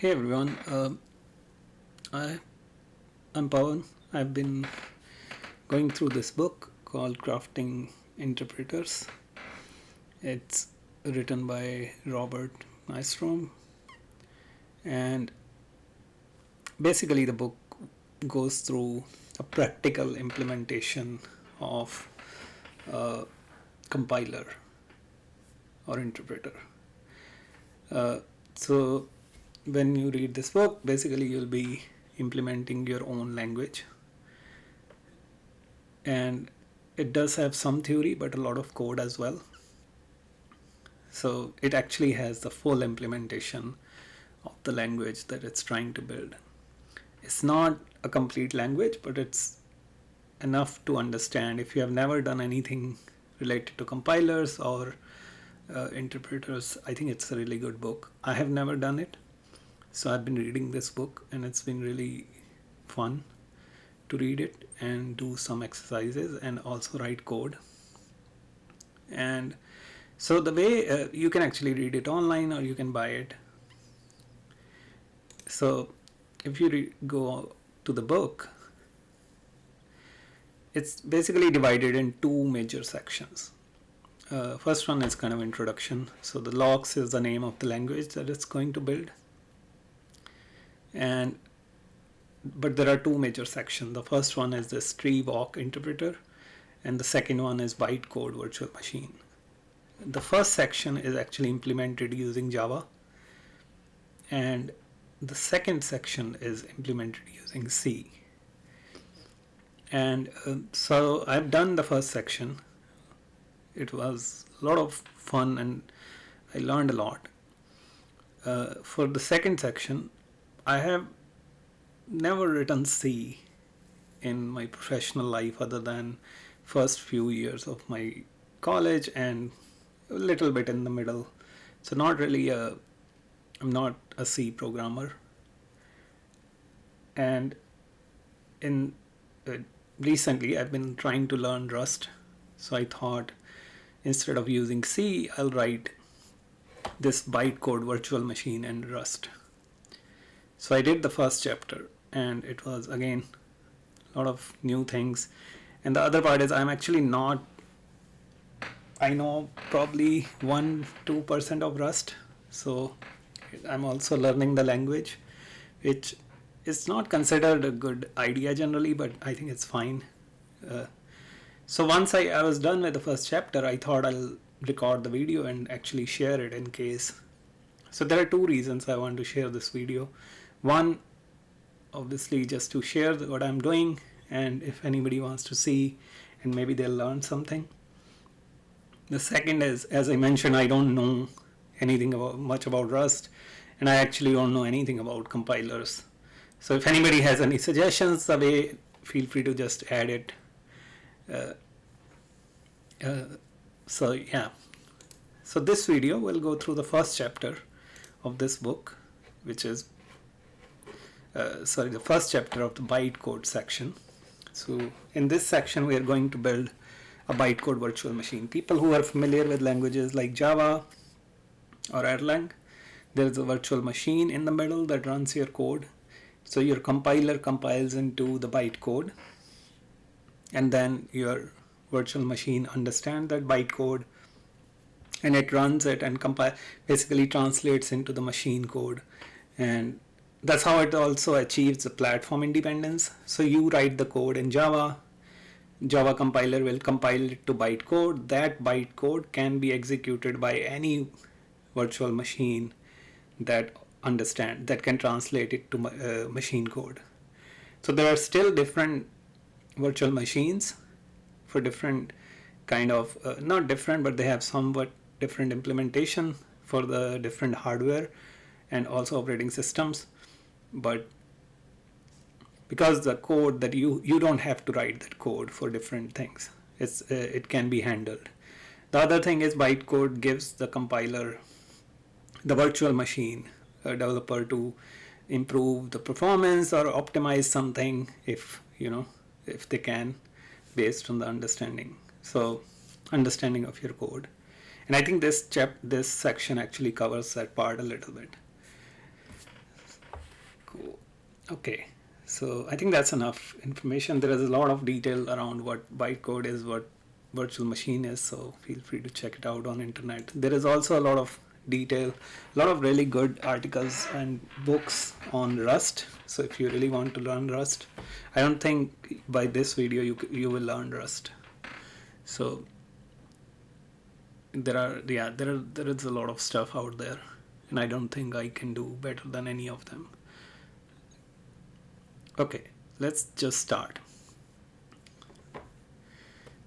Hey everyone, I'm Pawan. I've been going through this book called Crafting Interpreters. It's written by Robert Nystrom, and basically the book goes through a practical implementation of a compiler or interpreter. So when you read this book, basically you'll be implementing your own language, and it does have some theory but a lot of code as well. So it actually has the full implementation of the language that it's trying to build. It's not a complete language, but it's enough to understand. If you have never done anything related to compilers or interpreters, I think it's a really good book. I have never done it, so I've been reading this book and it's been really fun to read it and do some exercises and also write code. And so the way you can actually read it online or you can buy it. So if you go to the book, it's basically divided in two major sections. First one is kind of introduction. So the logs is the name of the language that it's going to build. But there are two major sections. The first one is the tree walk interpreter, and the second one is bytecode virtual machine. The first section is actually implemented using Java, and the second section is implemented using C. And so I've done the first section. It was a lot of fun and I learned a lot. For the second section, I have never written C in my professional life other than first few years of my college and a little bit in the middle. So I'm not a C programmer. And in recently I've been trying to learn Rust. So I thought instead of using C, I'll write this bytecode virtual machine in Rust. So I did the first chapter, and it was again a lot of new things. And the other part is I know probably 1-2% of Rust, so I'm also learning the language, which is not considered a good idea generally, but I think it's fine. So once I was done with the first chapter, I thought I'll record the video and actually share it in case. So there are two reasons I want to share this video. One, obviously just to share what I'm doing, and if anybody wants to see and maybe they'll learn something. The second is, as I mentioned, I don't know anything much about Rust, and I actually don't know anything about compilers. So if anybody has any suggestions, feel free to just add it. So yeah, so this video will go through the first chapter of this book, which is the first chapter of the bytecode section. So in this section we are going to build a bytecode virtual machine. People who are familiar with languages like Java or Erlang, there is a virtual machine in the middle that runs your code. So your compiler compiles into the bytecode, and then your virtual machine understands that bytecode and it runs it and basically translates into the machine code. And that's how it also achieves the platform independence. So you write the code in Java compiler will compile it to bytecode. That bytecode can be executed by any virtual machine that can translate it to machine code. So there are still different virtual machines for different kind of not different, but they have somewhat different implementation for the different hardware and also operating systems. But because the code that you don't have to write that code for different things, it can be handled. The other thing is bytecode gives the compiler, the virtual machine developer, to improve the performance or optimize something if they can, based on the understanding of your code. And I think this section actually covers that part a little bit. Okay, so I think that's enough information. There is a lot of detail around what bytecode is, what virtual machine is, so feel free to check it out on internet. There is also a lot of detail, a lot of really good articles and books on Rust. So if you really want to learn Rust, I don't think by this video you will learn Rust. So there is a lot of stuff out there, and I don't think I can do better than any of them. Okay, let's just start.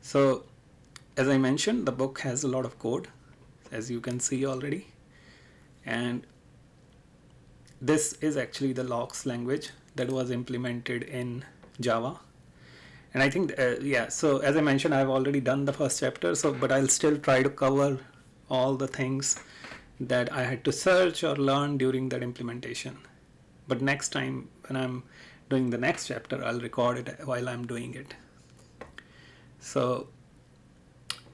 So as I mentioned, the book has a lot of code, as you can see already, and this is actually the logs language that was implemented in Java. And I think so as I mentioned, I've already done the first chapter, but I'll still try to cover all the things that I had to search or learn during that implementation. But next time when I'm doing the next chapter, I'll record it while I'm doing it. So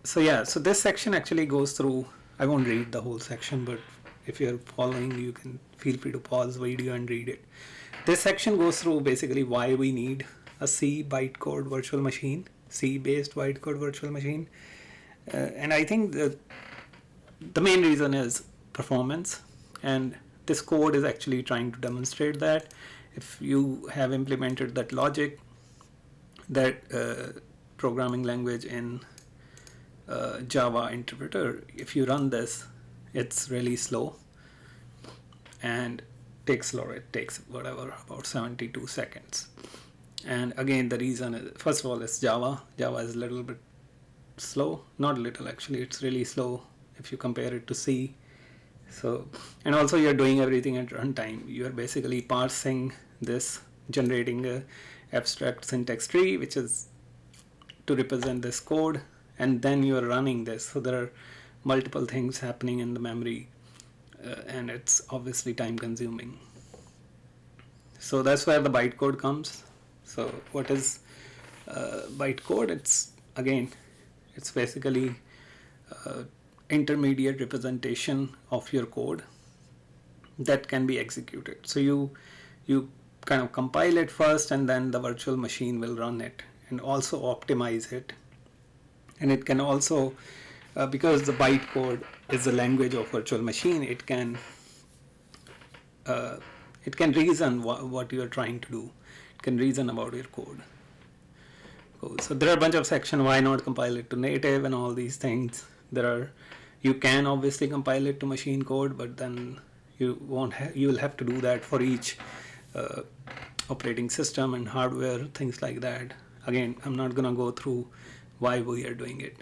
this section actually goes through, I won't read the whole section, but if you're following, you can feel free to pause the video and read it. This section goes through basically why we need a C bytecode virtual machine, C based bytecode virtual machine. And I think the main reason is performance, and this code is actually trying to demonstrate that. If you have implemented that logic, that programming language in Java interpreter, if you run this, it's really slow and takes whatever, about 72 seconds. And again, the reason is, first of all, it's Java is a little bit slow, not little actually, it's really slow if you compare it to C. So, and also you're doing everything at runtime. You're basically parsing this, generating a abstract syntax tree, which is to represent this code, and then you're running this. So there are multiple things happening in the memory, and it's obviously time consuming. So that's where the bytecode comes. So what is bytecode? It's basically intermediate representation of your code that can be executed. So you kind of compile it first, and then the virtual machine will run it and also optimize it. And it can also, because the bytecode is the language of virtual machine, it can reason what you are trying to do. It can reason about your code. Cool. So there are a bunch of sections. Why not compile it to native and all these things? You can obviously compile it to machine code, but then you will have to do that for each operating system and hardware, things like that. Again, I'm not gonna go through why we are doing it.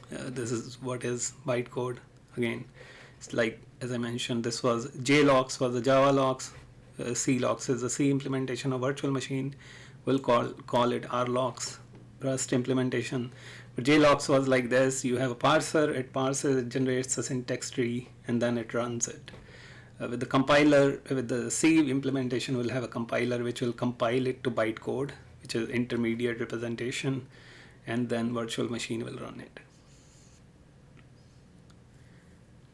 This is what is bytecode. Again, it's like, as I mentioned, this was JLogs was the Java logs, CLogs is the C implementation of virtual machine. We'll call it RLogs, Rust implementation. But JLogs was like this: you have a parser, it parses, it generates a syntax tree, and then it runs it. With the compiler, with the C implementation, we'll have a compiler which will compile it to bytecode, which is intermediate representation, and then virtual machine will run it.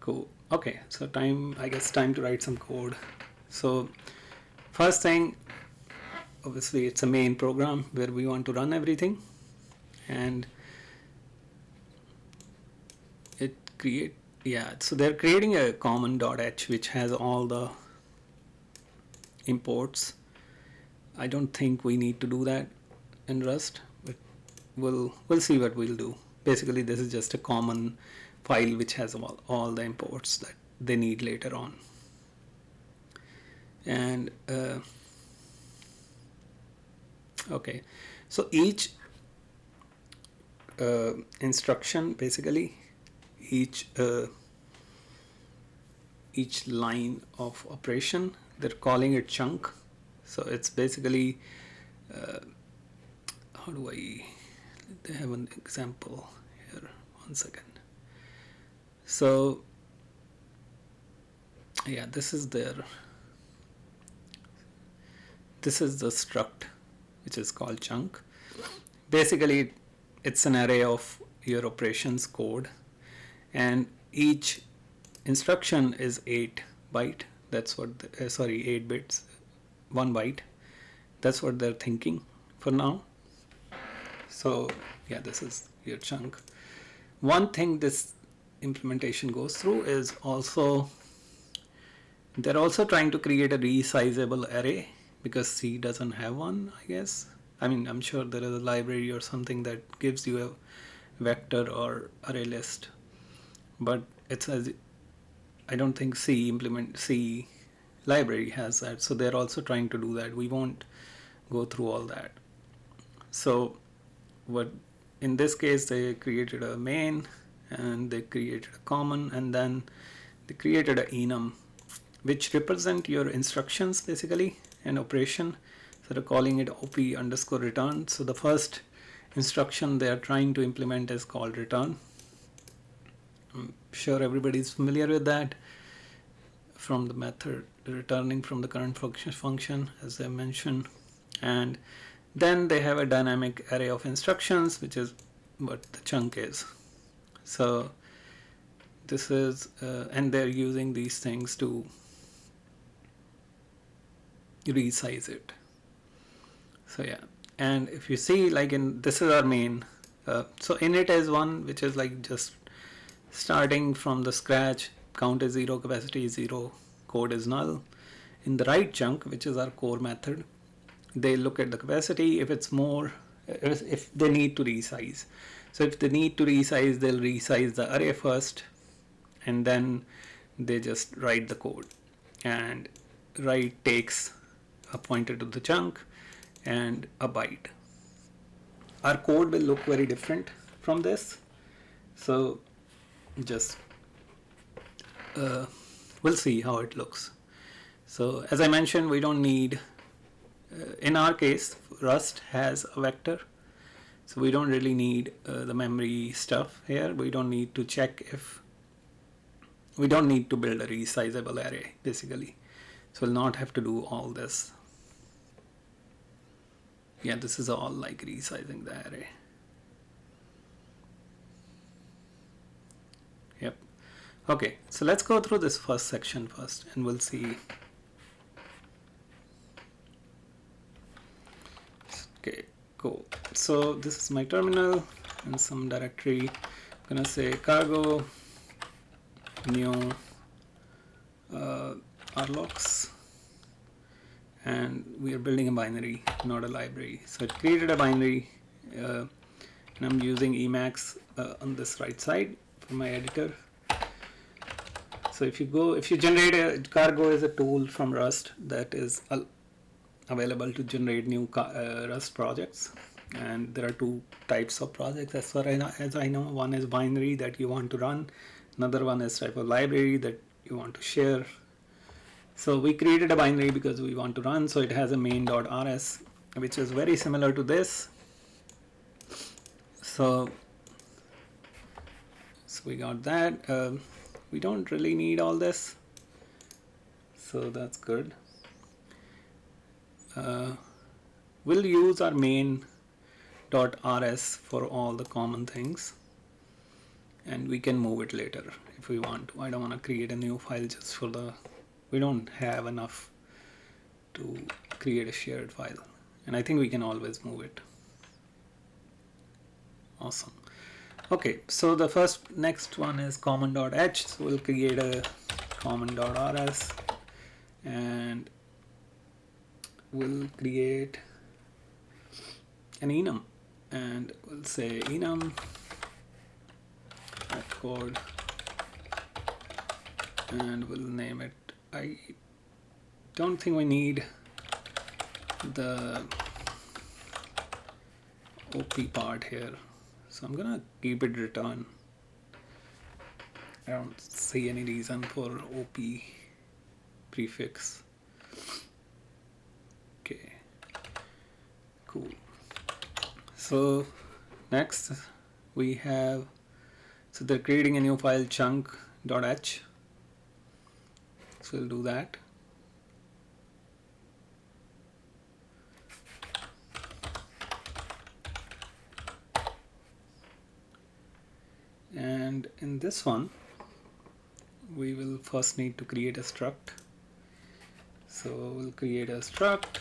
Cool. Okay, so I guess time to write some code. So first thing, obviously it's a main program where we want to run everything, and so they're creating a common .h which has all the imports. I don't think we need to do that in Rust, but we'll see what we'll do. Basically, this is just a common file which has all the imports that they need later on. And okay, so each instruction, basically each line of operation, they're calling it chunk. So it's basically they have an example here, 1 second. So yeah, this is the struct which is called chunk. Basically it's an array of your operations code, and each instruction is 8 byte. That's what 8 bits. 1 byte. That's what they're thinking for now. So yeah, this is your chunk. One thing this implementation goes through is also they're also trying to create a resizable array because C doesn't have one, I guess. I mean, I'm sure there is a library or something that gives you a vector or array list, but it's as I don't think C library has that. So they're also trying to do that. We won't go through all that. So what in this case they created a main and they created a common and then they created an enum which represent your instructions basically an operation. So they're calling it op underscore return. So the first instruction they are trying to implement is called return. I'm sure everybody's familiar with that from the method returning from the current function as I mentioned. And then they have a dynamic array of instructions, which is what the chunk is. So this is and they're using these things to resize it. So yeah, and if you see like in this is our main, so init is one which is like just starting from the scratch, count is 0, capacity is 0, code is null. In the right chunk, which is our core method, they look at the capacity. If it's more, if they need to resize, so if they need to resize, they'll resize the array first and then they just write the code, and write takes a pointer to the chunk and a byte. Our code will look very different from this, so just we'll see how it looks. So as I mentioned, we don't need in our case Rust has a vector, so we don't really need the memory stuff here. We don't need to check if we don't need to build a resizable array basically, so we'll not have to do all this. Yeah, this is all like resizing the array. Yep. Okay, so let's go through this first section first and we'll see. Okay, cool. So this is my terminal and some directory. I'm gonna say cargo new arlocks, and we are building a binary, not a library. So it created a binary and I'm using Emacs on this right side for my editor. So if you generate a cargo is a tool from Rust that is available to generate new Rust projects, and there are two types of projects as far as I know. One is binary that you want to run, another one is type of library that you want to share. So we created a binary because we want to run, so it has a main.rs which is very similar to this. So we got that. We don't really need all this, so that's good. We'll use our main.rs for all the common things, and we can move it later if we want to. I don't want to create a new file just for the, we don't have enough to create a shared file, and I think we can always move it. Awesome. Okay, so the next one is common.h. So we'll create a common.rs and we'll create an enum, and we'll say enum code, and we'll name it. I don't think we need the OP part here, so I'm gonna keep it return. I don't see any reason for OP prefix. Okay, cool. So next we have, so they're creating a new file chunk.h, so we'll do that. And in this one we will first need to create a struct. So we'll create a struct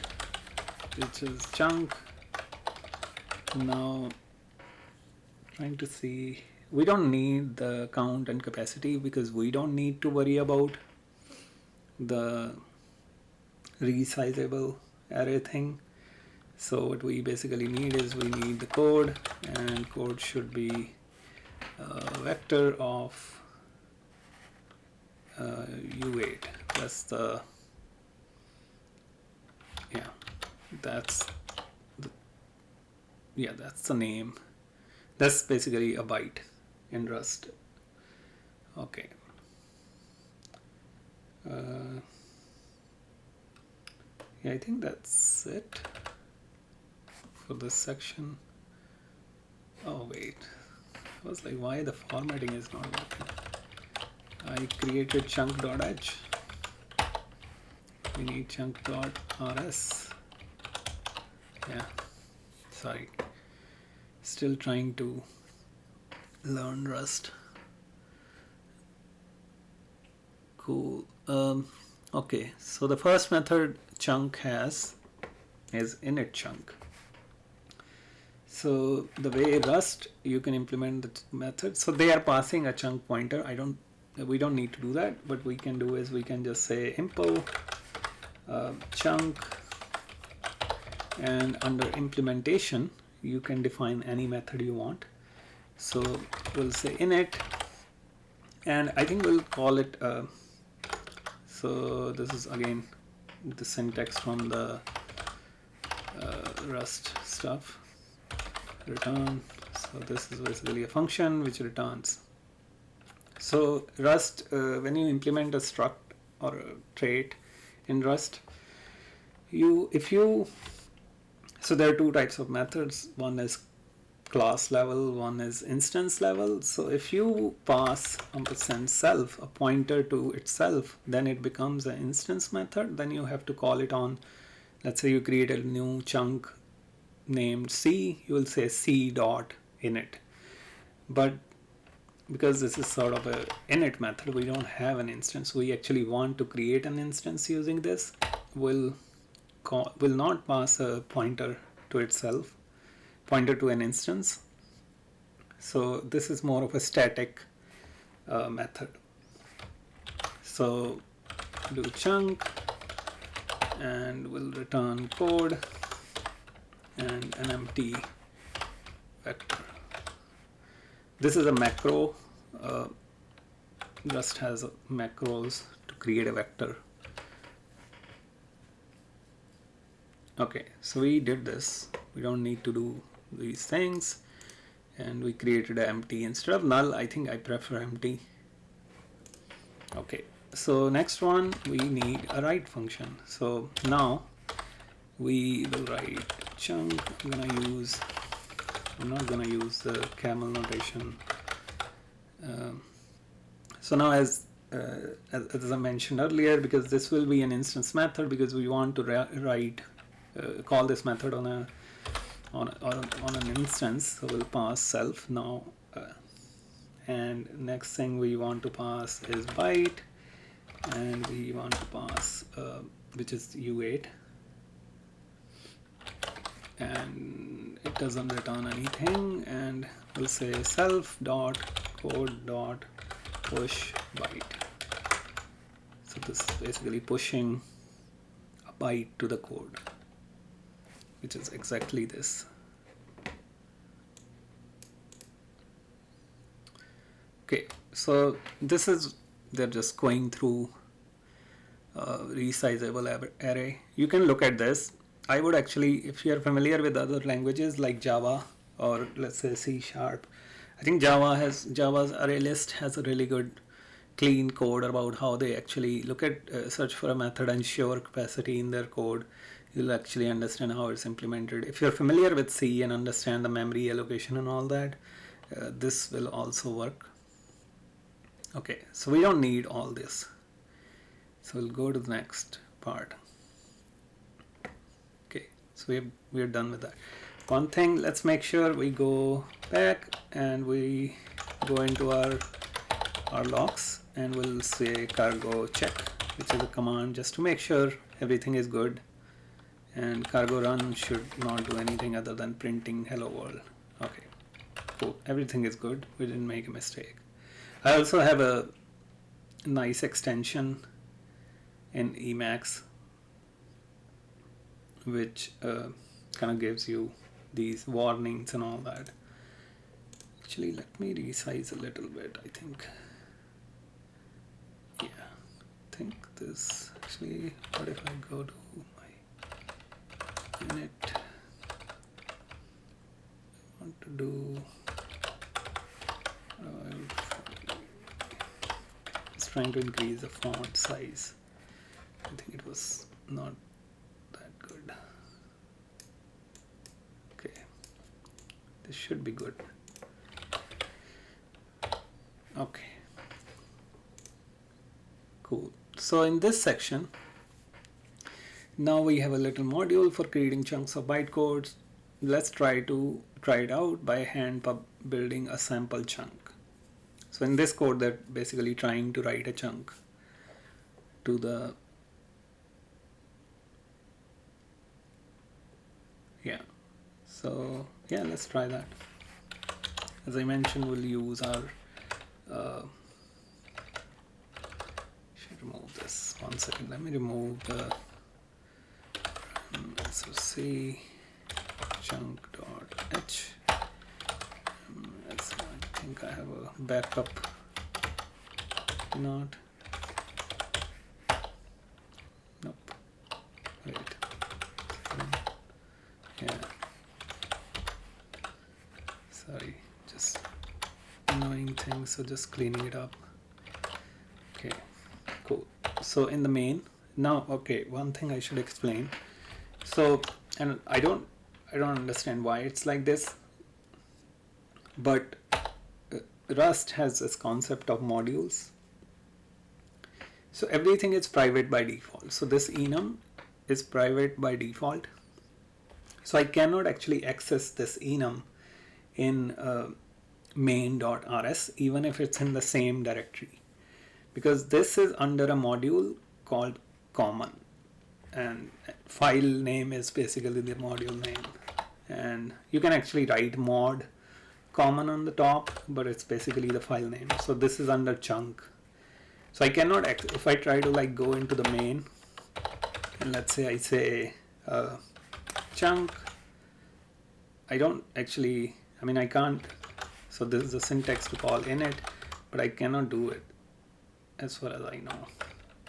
which is chunk. Now trying to see, we don't need the count and capacity because we don't need to worry about the resizable array thing. So what we basically need is we need the code, and code should be a vector of u8 plus the, yeah, that's the name. That's basically a byte in Rust. Okay. Yeah, I think that's it for this section. Oh wait, I was like, why the formatting is not working? I created chunk.h. We need chunk.rs. Yeah, sorry. Still trying to learn Rust. Cool. Okay, so the first method chunk has is init chunk. So the way Rust you can implement the method, so they are passing a chunk pointer. We don't need to do that. What we can do is we can just say impo chunk, and under implementation you can define any method you want. So we'll say init, and I think we'll call it so this is again the syntax from the Rust stuff. Return. So this is basically a function which returns. So Rust, when you implement a struct or a trait in Rust, so there are two types of methods. One is class level, one is instance level. So if you pass $self, a pointer to itself, then it becomes an instance method. Then you have to call it on, let's say you create a new chunk named C, you will say c.init. But because this is sort of a init method, we don't have an instance. We actually want to create an instance using this. Will not pass a pointer to itself, pointer to an instance. So this is more of a static method. So do chunk, and we'll return code and an empty vector. This is a macro. Rust has macros to create a vector. Okay, so we did this. We don't need to do these things, and we created an empty instead of null. I think I prefer empty. Okay, so next one, we need a write function. So now we will write chunk. I'm not gonna use the camel notation. So now as I mentioned earlier, because this will be an instance method, because we want to write call this method on an instance, so we'll pass self now, and next thing we want to pass is byte, and we want to pass which is u8, and it doesn't return anything, and we'll say self dot code dot push byte. So this is basically pushing a byte to the code, which is exactly this. Okay, so this is, they're just going through resizable array. You can look at this. I would actually, if you're familiar with other languages like Java or let's say C#, I think Java's array list has a really good clean code about how they actually look at search for a method and show capacity in their code. You'll actually understand how it's implemented. If you're familiar with C and understand the memory allocation and all that, this will also work. Okay, so we don't need all this. So we'll go to the next part. Okay, so we're done with that. One thing, let's make sure we go back and we go into our logs, and we'll say cargo check, which is a command just to make sure everything is good, and cargo run should not do anything other than printing hello world. Okay, cool, everything is good, we didn't make a mistake. I also have a nice extension in Emacs which kind of gives you these warnings and all that. Actually, let me resize a little bit. I think, yeah, I think this actually, what if I go to my init, I want to do it's trying to increase the font size. I think it was not that good. Okay, this should be good. Okay, cool. So in this section, now we have a little module for creating chunks of bytecodes. Let's try it out by hand building a sample chunk. So in this code, they're basically trying to write a chunk to the, yeah. So yeah, let's try that. As I mentioned, we'll use our should remove this. 1 second. Let me remove the SOC chunk.h. I think I have a backup. Not. Nope. Wait. Yeah. Sorry. Just annoying thing. So just cleaning it up. Okay. Cool. So in the main now, okay, one thing I should explain. So, and I don't understand why it's like this, but Rust has this concept of modules. So everything is private by default. So this enum is private by default. So I cannot actually access this enum in main.rs even if it's in the same directory, because this is under a module called common, and file name is basically the module name, and you can actually write mod common on the top, but it's basically the file name. So this is under chunk. So I cannot, if I try to like go into the main and let's say I say chunk, I don't actually, I mean I can't, so this is the syntax to call init, but I cannot do it as far as I know.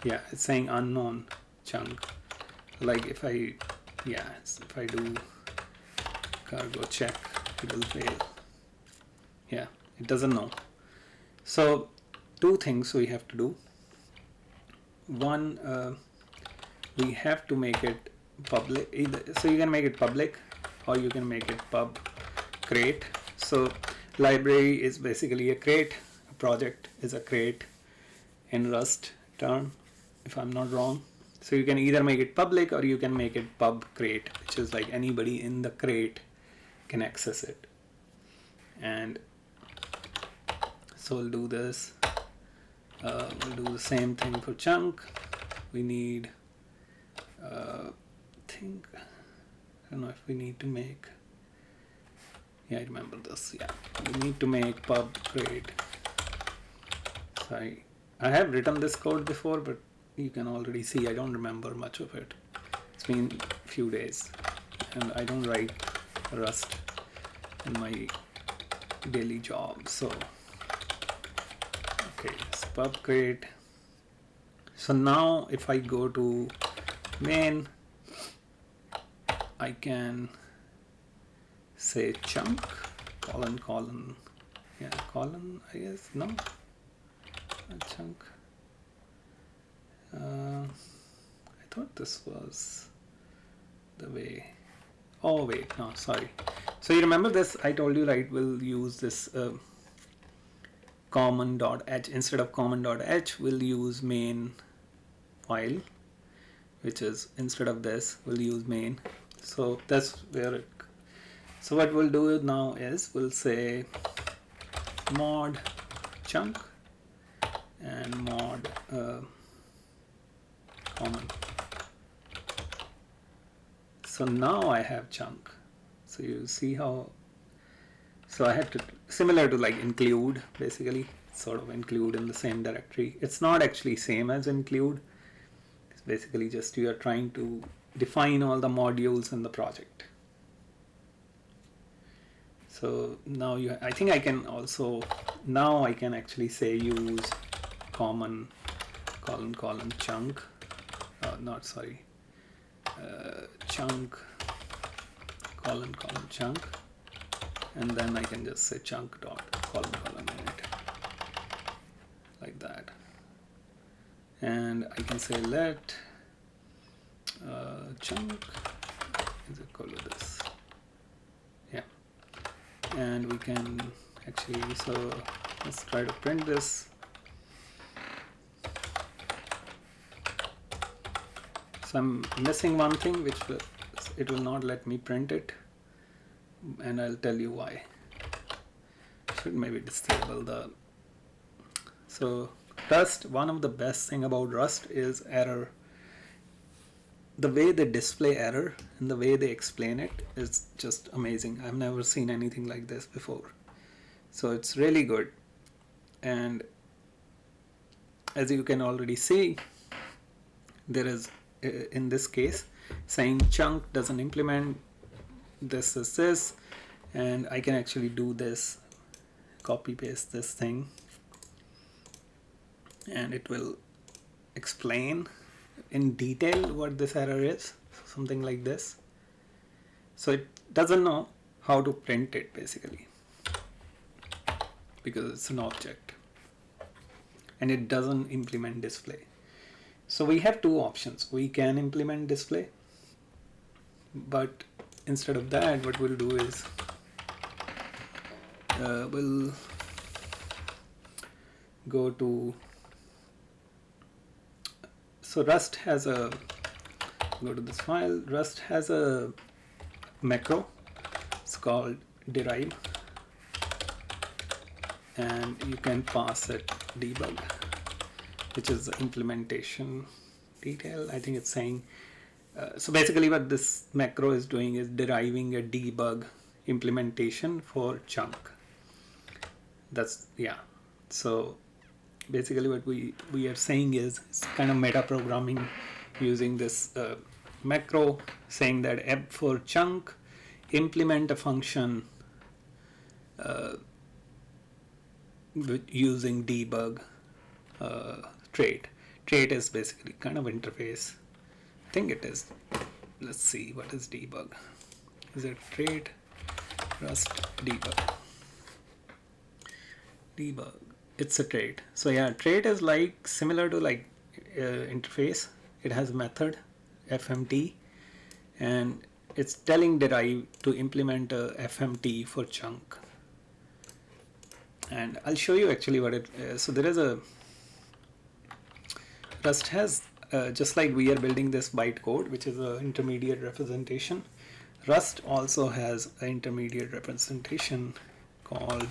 Yeah, it's saying unknown chunk. Like if I, yeah, if I do cargo check, it will fail. Yeah, it doesn't know. So two things we have to do. One, we have to make it public. So you can make it public or you can make it pub crate. So library is basically a crate. A project is a crate in Rust term, if I'm not wrong. So you can either make it public or you can make it pub crate, which is like anybody in the crate can access it. And so we'll do this. We'll do the same thing for chunk. We need, I don't know if we need to make, yeah, I remember this. Yeah, we need to make pub crate. Sorry, I have written this code before, but you can already see I don't remember much of it. It's been a few days and I don't write Rust in my daily job. So okay, it's pub crate. So now if I go to main, I can say chunk colon, yeah, colon, I guess, no, a chunk. I thought this was the way. Oh wait, no, sorry. So you remember this? I told you, right? We'll use this common.h instead of common.h. We'll use main file, which is instead of this, we'll use main. So that's where it. So what we'll do now is we'll say mod chunk and mod common. So now I have chunk. So you see how, so I had to, similar to like include, basically sort of include in the same directory. It's not actually same as include. It's basically just you are trying to define all the modules in the project. So now I think I can also, now I can actually say use common colon chunk, not sorry, chunk colon chunk, and then I can just say chunk dot colon init like that, and I can say let chunk is equal to this, yeah, and we can actually, so let's try to print this. So I'm missing one thing, which it will not let me print it, and I'll tell you why. Should maybe disable the, so Rust, one of the best thing about Rust is error. The way they display error and the way they explain it is just amazing. I've never seen anything like this before. So it's really good. And as you can already see, there is, in this case, saying chunk doesn't implement this, and I can actually do this, copy paste this thing, and it will explain in detail what this error is, something like this. So it doesn't know how to print it basically, because it's an object, and it doesn't implement display. So we have two options. We can implement display, but instead of that, what we'll do is we'll go to, so Rust has a, go to this file, Rust has a macro, it's called derive, and you can pass it debug, which is the implementation detail. I think it's saying, so basically what this macro is doing is deriving a debug implementation for chunk. That's, yeah. So basically what we are saying is, it's kind of meta programming using this macro, saying that for chunk, implement a function using debug trait. Trait is basically kind of interface. I think it is. Let's see, what is debug? Is it trait? Rust debug. Debug. It's a trait. So yeah, trait is like similar to like interface. It has a method fmt, and it's telling derive to implement a fmt for chunk. And I'll show you actually what it is. So there is a, Rust has, just like we are building this bytecode, which is an intermediate representation, Rust also has an intermediate representation called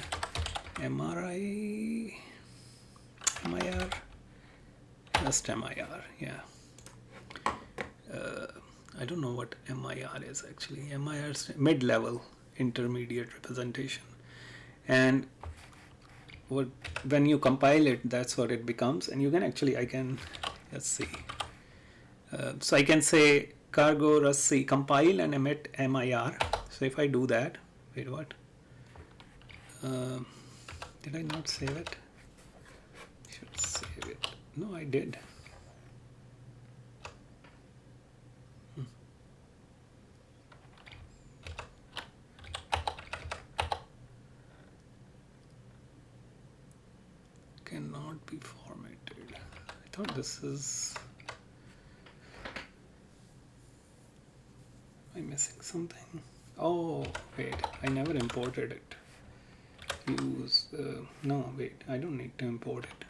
MIR, Rust MIR, yeah. I don't know what MIR is actually. MIR is mid-level intermediate representation, and when you compile it, that's what it becomes. And you can actually, let's see, so I can say cargo Rust C compile and emit MIR. So if I do that, wait, what, did I not save it? Should save it. No, I did. Cannot be formatted. I thought this is, am I missing something? Oh wait, I never imported it. Use no, wait, I don't need to import it.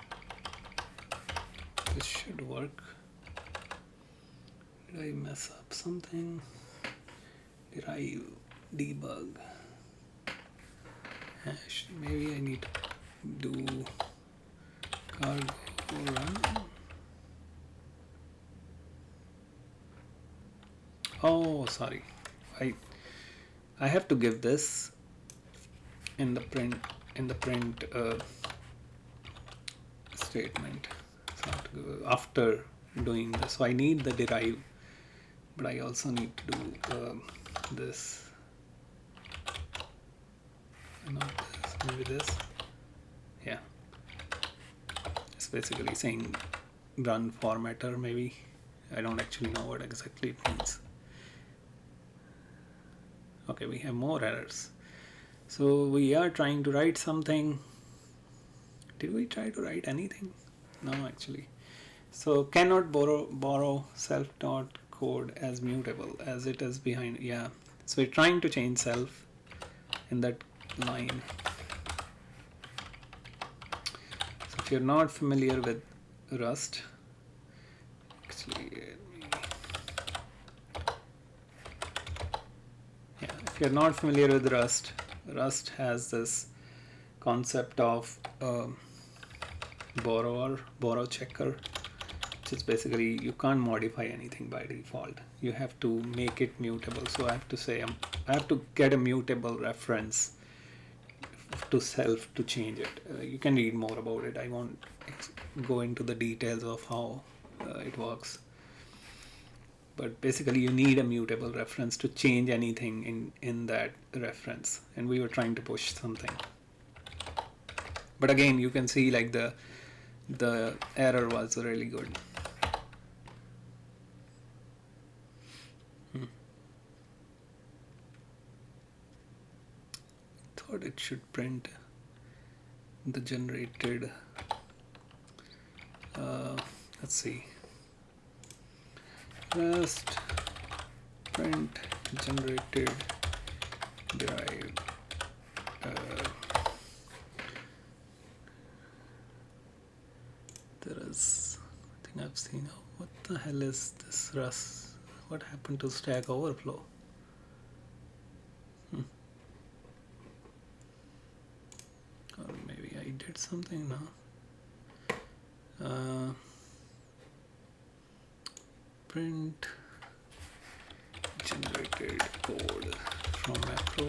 This should work. Did I mess up something? Derive debug hash. Maybe I need to do cargo run. Oh, sorry. I I have to give this in the print statement. So I have to go after doing this. So I need the derive, but I also need to do this. Not this, maybe this. Yeah. It's basically saying run formatter maybe. I don't actually know what exactly it means. Okay, we have more errors. So we are trying to write something. Did we try to write anything? No, actually. So cannot borrow self dot code as mutable as it is behind. Yeah. So we're trying to change self in that line. So if you're not familiar with Rust, actually, yeah, if you're not familiar with Rust, Rust has this concept of borrow checker, which is basically you can't modify anything by default. You have to make it mutable. So I have to say I have to get a mutable reference to self to change it. You can read more about it. I won't go into the details of how it works. But basically you need a mutable reference to change anything in that reference. And we were trying to push something. But again, you can see like the error was really good. Thought it should print the generated let's see, Rust print generated derived there is, I think I've seen, oh, what the hell is this Rust? What happened to Stack Overflow? Or maybe I did something now. Print generated code from macro.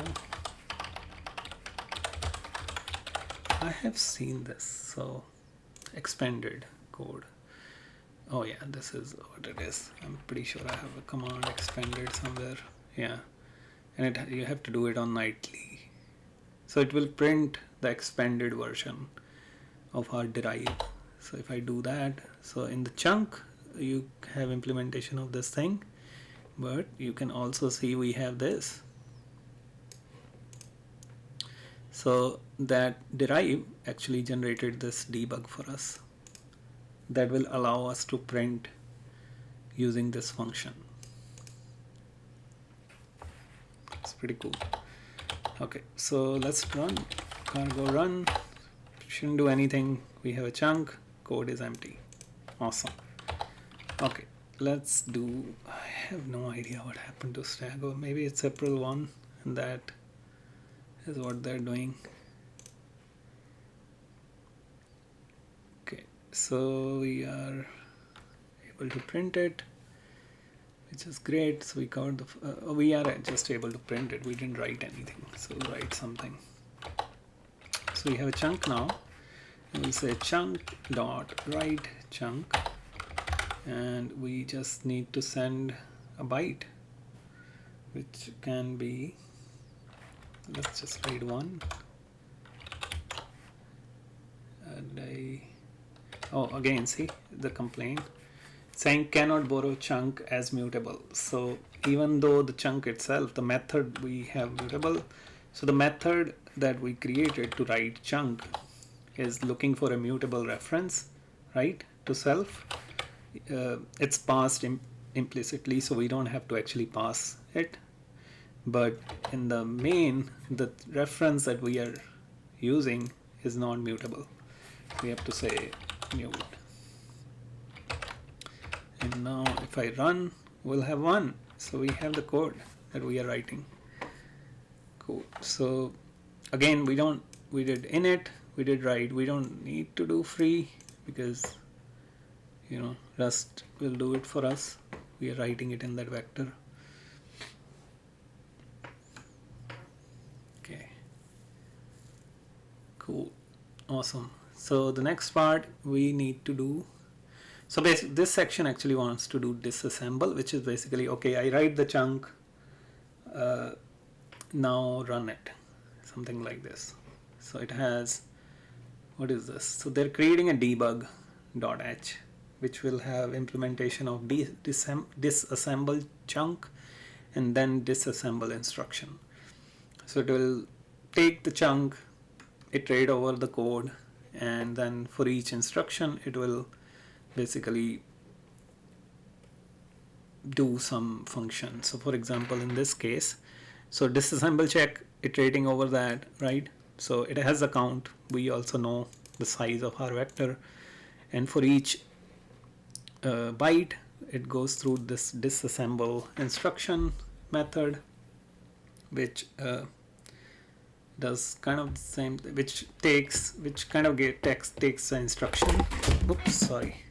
I have seen this. So expanded code. Oh yeah, this is what it is. I'm pretty sure I have a command expanded somewhere. Yeah, and you have to do it on nightly. So it will print the expanded version of our derive. So if I do that, so in the chunk you have implementation of this thing, but you can also see we have this. So that derive actually generated this debug for us that will allow us to print using this function. It's pretty cool. Okay, so let's run cargo run. Shouldn't do anything. We have a chunk, code is empty. Awesome. Okay, let's do, I have no idea what happened to Stack, or maybe it's April 1 and that is what they're doing. Okay, so we are able to print it, which is great. So we covered the we are just able to print it. We didn't write anything, so we'll write something. So we have a chunk now, and we'll say chunk dot write chunk, and we just need to send a byte, which can be, let's just write 1. And again, see the complaint saying cannot borrow chunk as mutable. So even though the chunk itself, the method we have mutable, so the method that we created to write chunk is looking for a mutable reference, right, to self. It's passed implicitly, so we don't have to actually pass it. But in the main, the reference that we are using is not mutable. We have to say mute. And now if I run, we'll have 1. So we have the code that we are writing. Cool. So again, we did init, we did write. We don't need to do free because, you know, Rust will do it for us. We are writing it in that vector. Cool. Awesome. So the next part we need to do, so basically this section actually wants to do disassemble, which is basically, okay, I write the chunk, now run it, something like this. So it has, what is this? So they're creating a debug.h, which will have implementation of disassemble chunk and then disassemble instruction. So it will take the chunk, iterate over the code, and then for each instruction it will basically do some function. So for example, in this case, so disassemble check, iterating over that, right? So it has a count. We also know the size of our vector, and for each byte it goes through this disassemble instruction method, which does kind of the same, which kind of takes the instruction. Oops, sorry.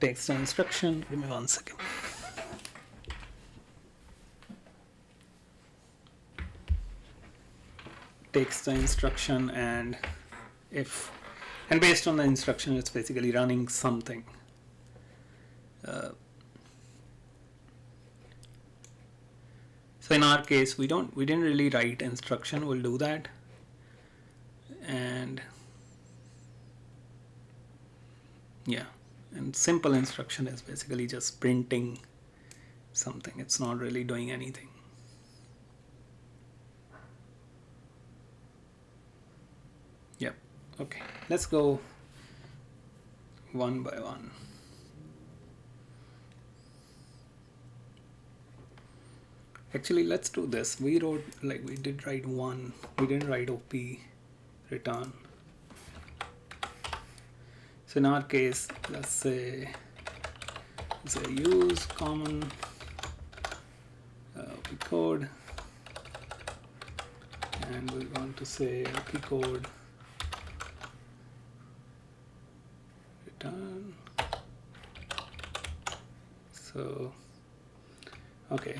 Takes the instruction. Give me 1 second. Takes the instruction, and based on the instruction, it's basically running something. So in our case, we didn't really write instruction. We'll do that, and yeah, and simple instruction is basically just printing something. It's not really doing anything. Yep. Okay, let's go one by one. Actually, let's do this. We did write one. We didn't write OP return. So in our case, let's say use common OP code, and we're going to say OP code return. So okay,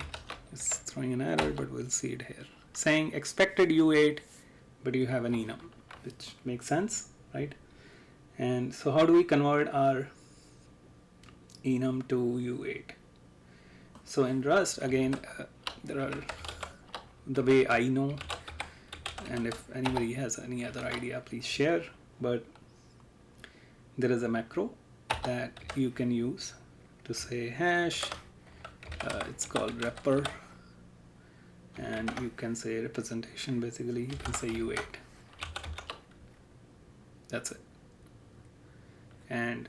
it's throwing an error, but we'll see it here, saying expected U8, but you have an enum, which makes sense, right? And so how do we convert our enum to U8? So in Rust, again, there are, the way I know, and if anybody has any other idea, please share, but there is a macro that you can use to say hash, it's called wrapper, and you can say representation, basically you can say U8. That's it. And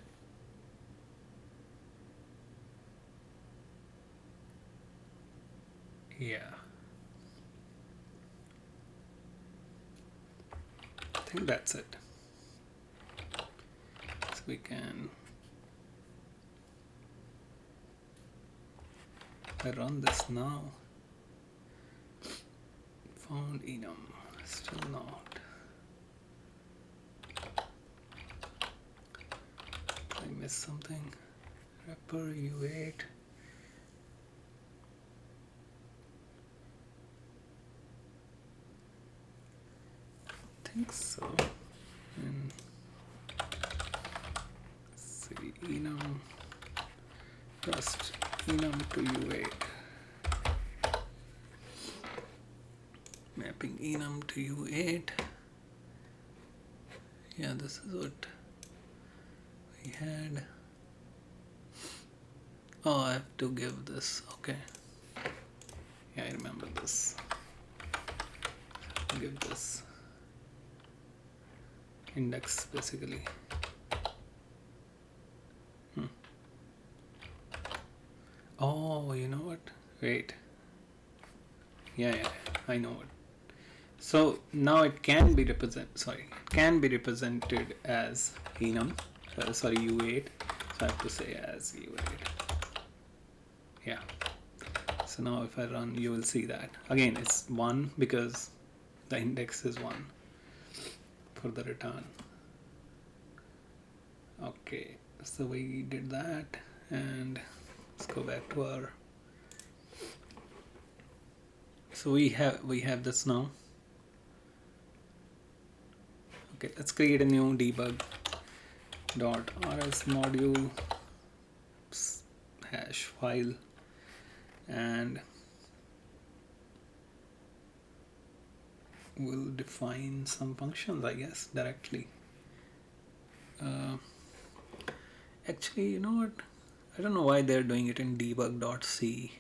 yeah, I think that's it. So we can, if I run this now, found enum, still not. I missed something. Wrapper U8. I think so. And let's see, enum, Rust enum to U8. Mapping enum to U8. Yeah, this is what we had. Oh, I have to give this. Okay. Yeah, I remember this. Give this index, basically. Oh, you know what? Wait. Yeah, I know it. So now it can be represented as enum. Sorry, U8. So I have to say as U8. Yeah. So now if I run, you will see that. Again, it's 1 because the index is 1 for the return. Okay, so we did that, and let's go back to our. So we have this now. Okay, let's create a new debug dot rs module hash file, and we'll define some functions, I guess, directly. Actually, you know what? I don't know why they're doing it in debug.c.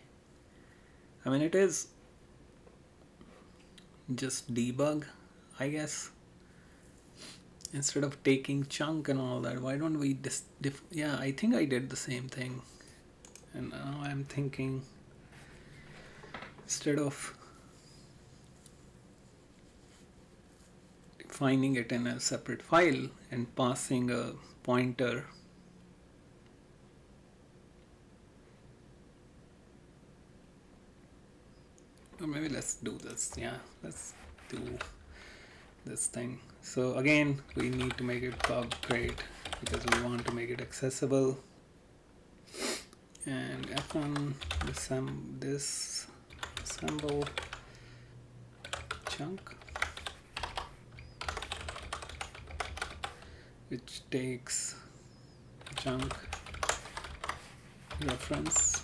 I mean, it is just debug, I guess. Instead of taking chunk and all that, why don't we yeah, I think I did the same thing. And now I'm thinking, instead of defining it in a separate file and passing a pointer, or maybe let's do this. Yeah, let's do this thing. So again, we need to make it pub crate because we want to make it accessible. And f1 disassemble chunk, which takes chunk reference,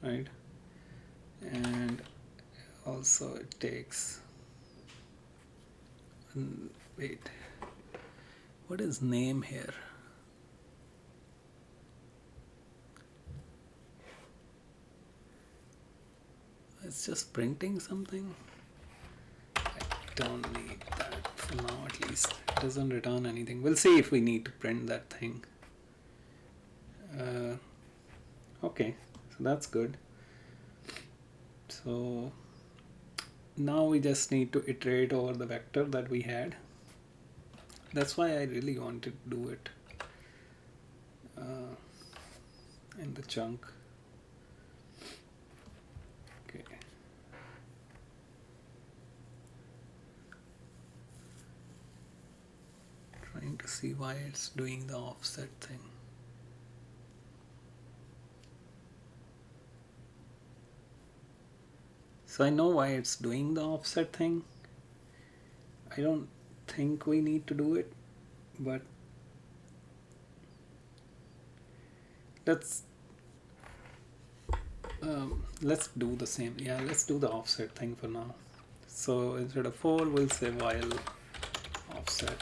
right? And also it takes, wait, what is name here? It's just printing something. I don't need that for now, at least. It doesn't return anything. We'll see if we need to print that thing. Okay, so that's good. So now we just need to iterate over the vector that we had. That's why I really wanted to do it in the chunk. Okay. Trying to see why it's doing the offset thing. So I know why it's doing the offset thing. I don't think we need to do it, but let's do the same. Yeah, let's do the offset thing for now. So instead of for, we'll say while offset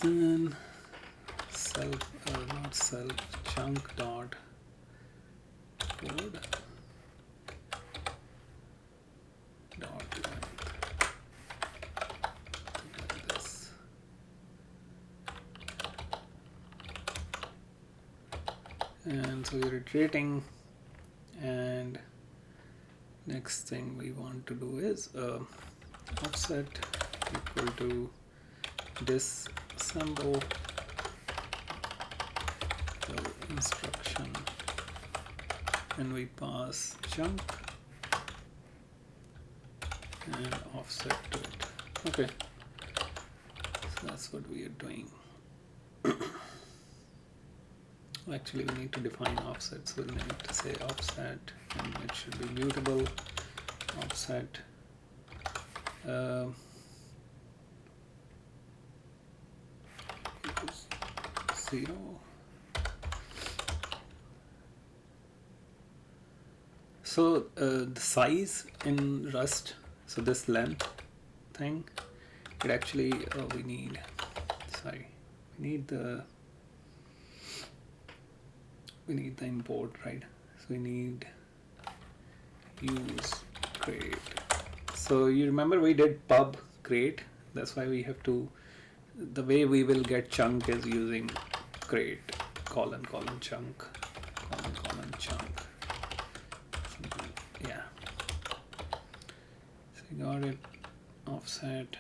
then not self chunk dot code dot length, like this. And so we're iterating, and next thing we want to do is offset equal to disassemble the instruction, and we pass chunk and offset to it. Okay, so that's what we are doing. Actually, we need to define offset, so we'll need to say offset, and it should be mutable offset. Equals 0. So the size in Rust, so this length thing, it actually we need the import, right? So we need use crate. So you remember we did pub crate. That's why we have to, the way we will get chunk is using crate colon chunk colon chunk. Yeah. So we got it. Offset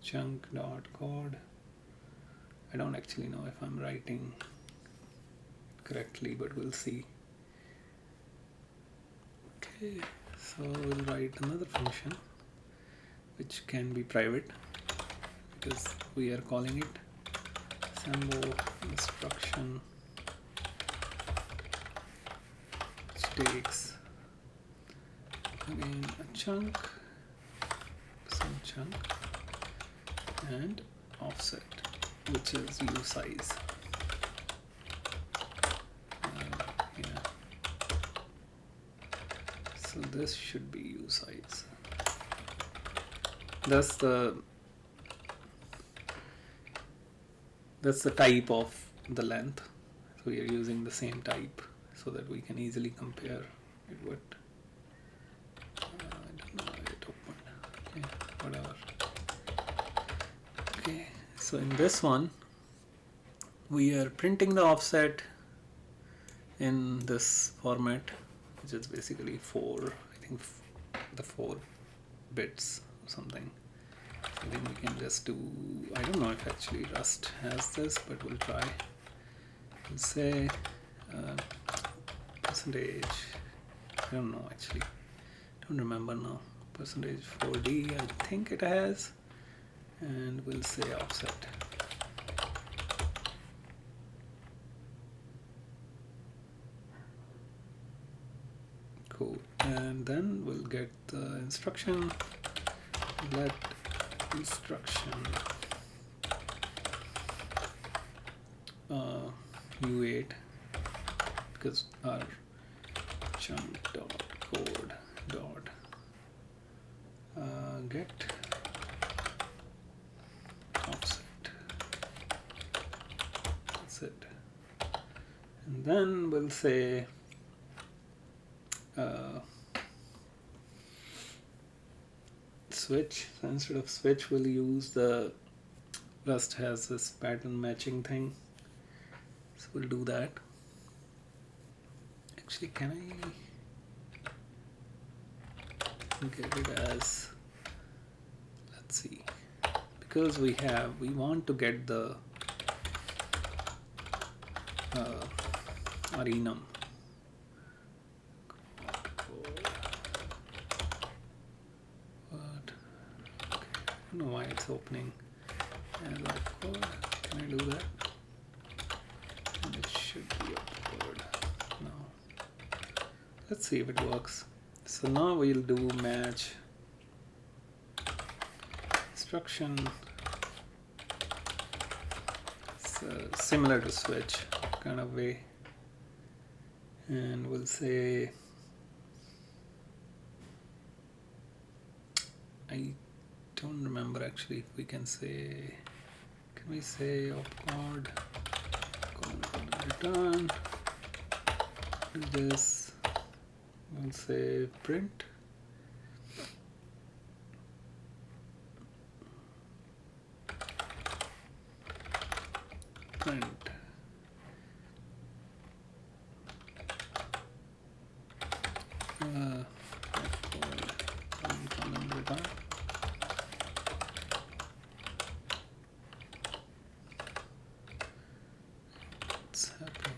chunk dot code. I don't actually know if I'm writing correctly, but we'll see. Okay, so we'll write another function which can be private because we are calling it assemble instruction, which takes again a chunk chunk, and offset, which is U size. Yeah. So this should be U size. That's the type of the length. So we are using the same type so that we can easily compare it with. I don't know why it opened. Okay, whatever. Okay, so in this one, we are printing the offset in this format, which is basically 4, I think the 4 bits or something. I think we can just do, I don't know if actually Rust has this, but we'll try. We'll say percentage, I don't know actually, don't remember now, percentage 4D I think it has, and we'll say offset. Cool, and then we'll get the instruction, let instruction U8, because our chunk dot code dot get offset. That's it. And then we'll say switch. So instead of switch, we'll use the Rust has this pattern matching thing. So we'll do that. Actually, can I get it as, let's see, because we want to get the arenum. But okay, I don't know why it's opening as opcode. Can I do that? And it should be opcode. No. Let's see if it works. So now we'll do match instruction. It's similar to switch kind of way, and we'll say I don't remember actually if we can say, can we say opcode return, do this, we'll say print what's happening.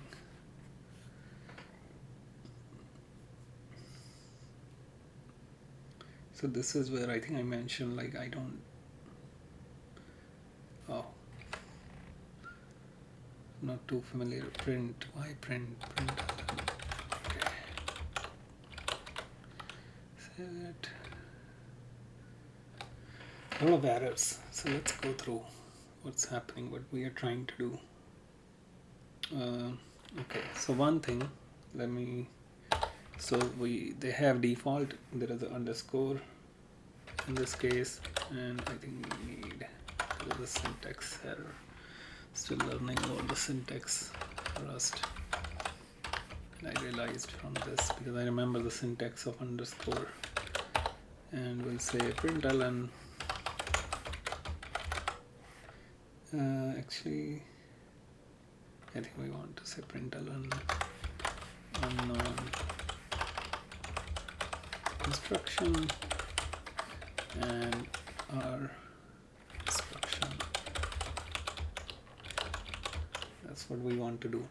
So this is where I think I mentioned, like, I don't, oh, not too familiar. Print, why print? Okay. Set. A lot of errors. So let's go through what's happening, what we are trying to do. Okay, so one thing, let me, so they have default, there is an underscore in this case, and I think we need, there is a syntax error. Still learning about the syntax Rust. And I realized from this, because I remember the syntax of underscore, and we'll say println. Actually, I think we want to say println unknown instruction and our instruction. That's what we want to do.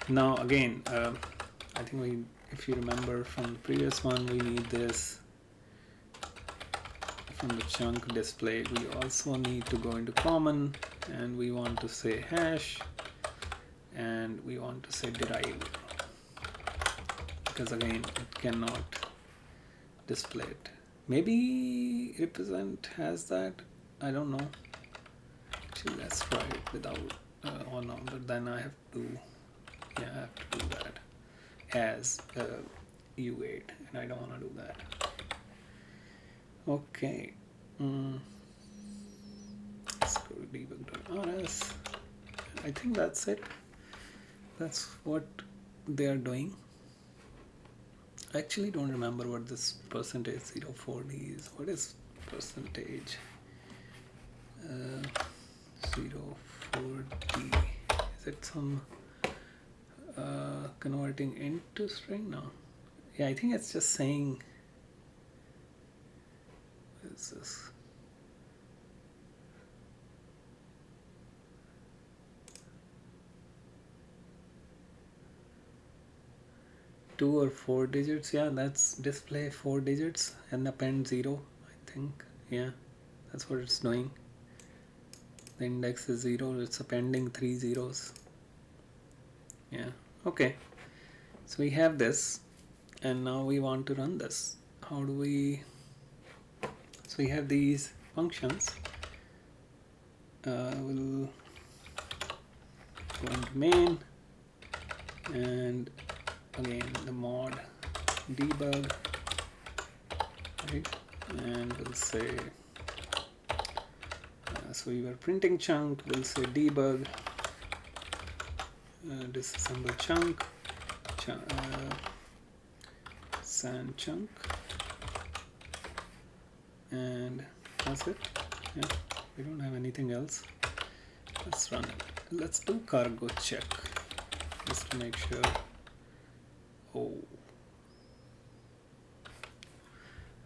Now again, I think if you remember from the previous one, we need this from the chunk display. We also need to go into common, and we want to say hash, and we want to say derive, because again it cannot display it Maybe represent has that. I don't know. Actually, let's try it without oh no, but then I have to, yeah, I have to do that as U8, and I don't want to do that. Okay. Let's go to debug.rs. I think that's it. That's what they are doing. I actually don't remember what this percentage 04D is. What is percentage 04D? Is it some converting into string? No. Yeah, I think it's just saying. What is this? Two or four digits. Yeah, that's display 4 digits and append 0. I think. Yeah, that's what it's doing. The index is 0. It's appending 3 zeros. Yeah. Okay. So we have this, and now we want to run this. How do we? So we have these functions. We'll go into main, and again the mod debug, right? And we'll say so we were printing chunk. We'll say debug disassemble chunk, sand chunk, and that's it. Yeah, we don't have anything else. Let's run it. Let's do cargo check just to make sure. Oh,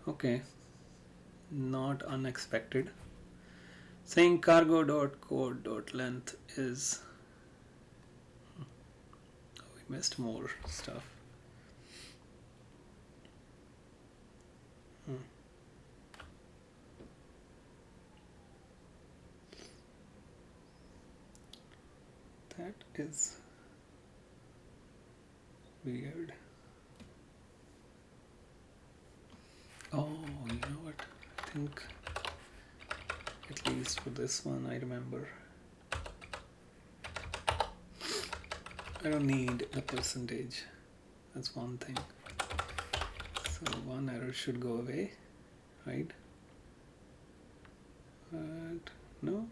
okay, not unexpected. Saying cargo.code.length is, we missed more stuff. That is weird. Oh, you know what? I think at least for this one I remember. I don't need the percentage. That's one thing. So one error should go away, right? But no.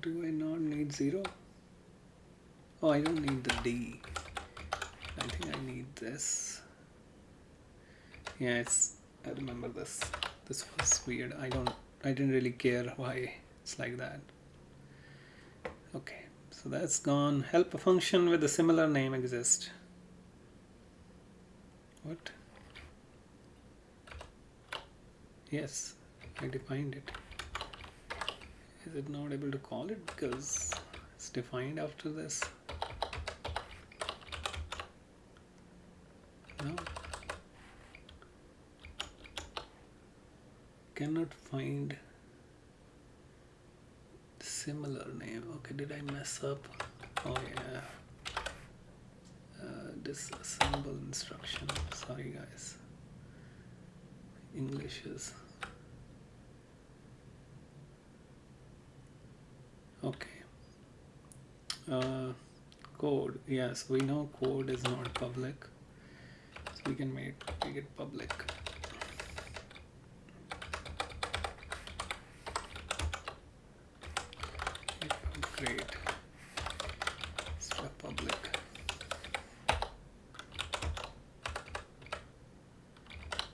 Do I not need 0? Oh, I don't need the D. I think I need this. Yeah, I remember this. This was weird. I didn't really care why it's like that. Okay, so that's gone. Help a function with a similar name exists. What? Yes, I defined it. Is it not able to call it because it's defined after this? No. Cannot find similar name. Okay, did I mess up? Oh yeah. Disassemble instruction. Sorry guys. English is okay. Code. Yes, we know code is not public, so we can make it public. Great. Stuff public. I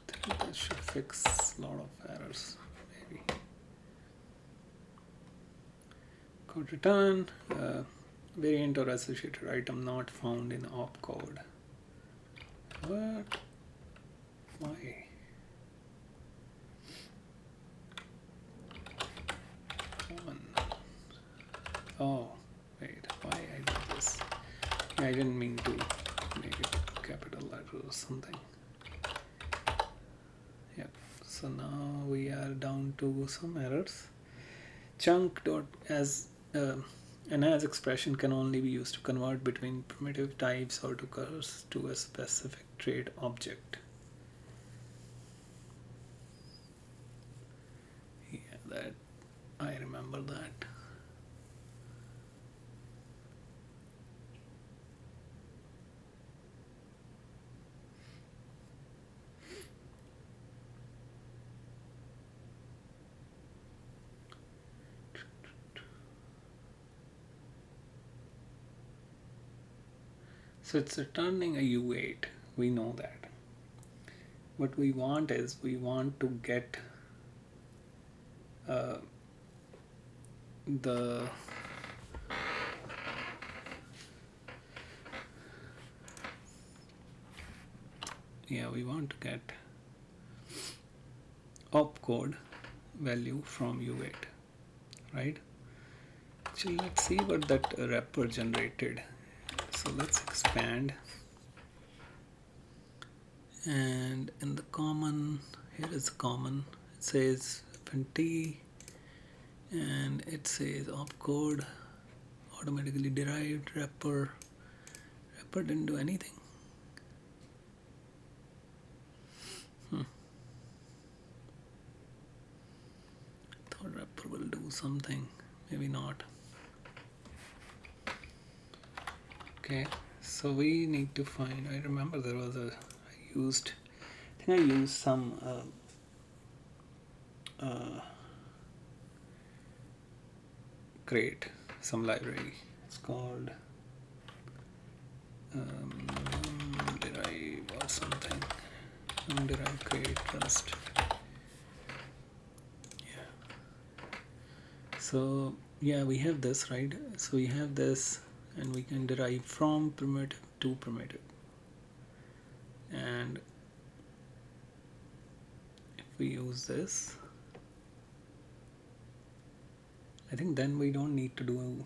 think that should fix a lot of errors. Maybe. Code return. Variant or associated item not found in opcode. What? Why? Oh, wait, why I did this? I didn't mean to make it capital letter or something. Yep, so now we are down to some errors. Chunk dot as an as expression can only be used to convert between primitive types or to a specific trade object. Yeah, that I remember that. So it's returning a U8. We know that. What we want is we want to get the we want to get opcode value from U8, right? Actually, let's see what that wrapper generated. So let's expand, and in the common, here is common, it says FNT, and it says opcode automatically derived wrapper didn't do anything. Thought wrapper will do something, maybe not. Okay, so we need to find, I remember there was I used some crate, some library. It's called derive or something. Derive crate trust. Yeah. So yeah, we have this, right? So we have this, and we can derive from primitive to primitive. And if we use this, I think then we don't need to do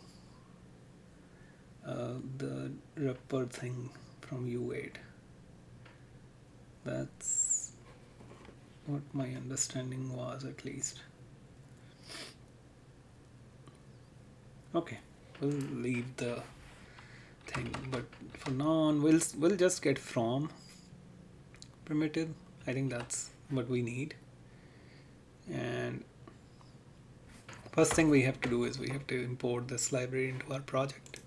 the wrapper thing from U8. That's what my understanding was, at least. Okay, we'll leave the thing, but for now on we'll just get from primitive. I think that's what we need. And first thing we have to do is we have to import this library into our project.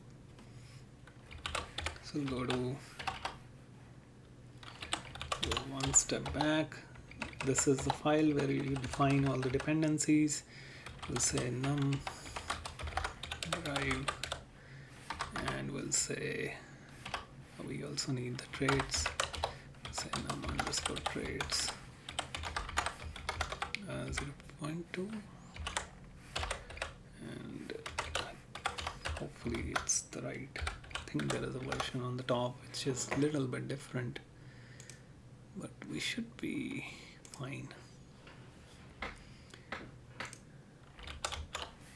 So go one step back. This is the file where you define all the dependencies. We'll say num drive, and we'll say we also need the traits. Say num underscore traits 0.2, and hopefully it's the right. I think there is a version on the top which is a little bit different, but we should be fine.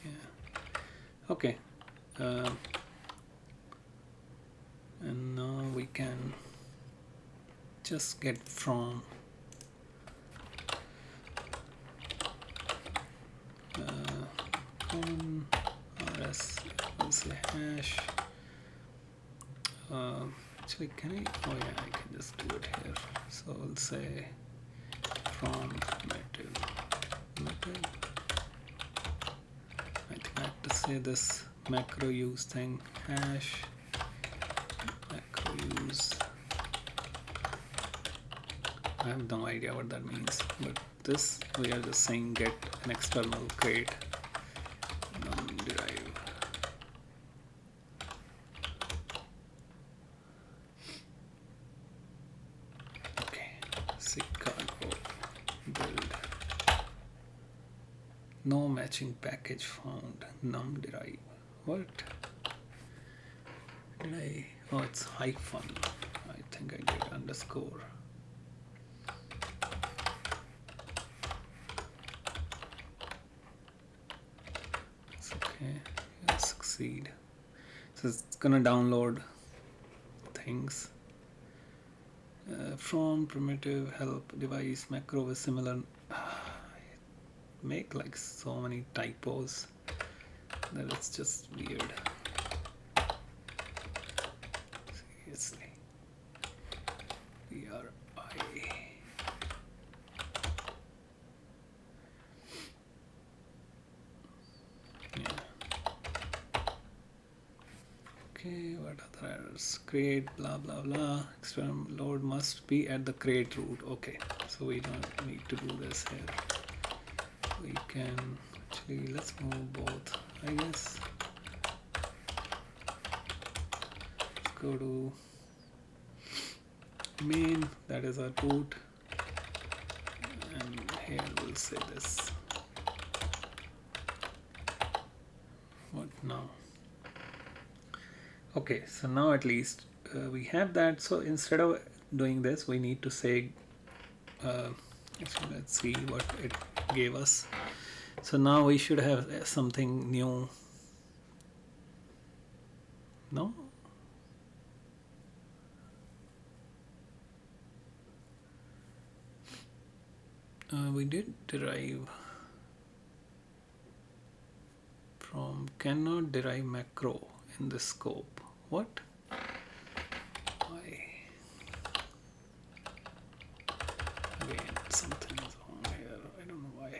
Yeah. Okay. And now we can just get from common rs, we'll say hash. Actually, can I? Oh yeah, I can just do it here. So we'll say from primitive. I think I have to say this macro use thing, hash macro use. I have no idea what that means, but this we are just saying get an external crate num derive. Okay, Chicago build. No matching package found. Num derive. What? Did I? Oh, it's hyphen. I think I did underscore. It's okay. It'll succeed. So it's gonna download things from primitive help device macro with similar. Make like so many typos that it's just weird. Seriously, we Okay, what other errors? Create blah blah blah. External load must be at the create root. Okay, so we don't need to do this here. We can actually, let's move both, I guess. Let's go to main, that is our root, and here we'll say this. What now? Okay, so now at least we have that. So instead of doing this, we need to say actually, let's see what it gave us. So now we should have something new. No? We did derive from cannot derive macro in the scope. What? Why? Again, something is wrong here. I don't know why.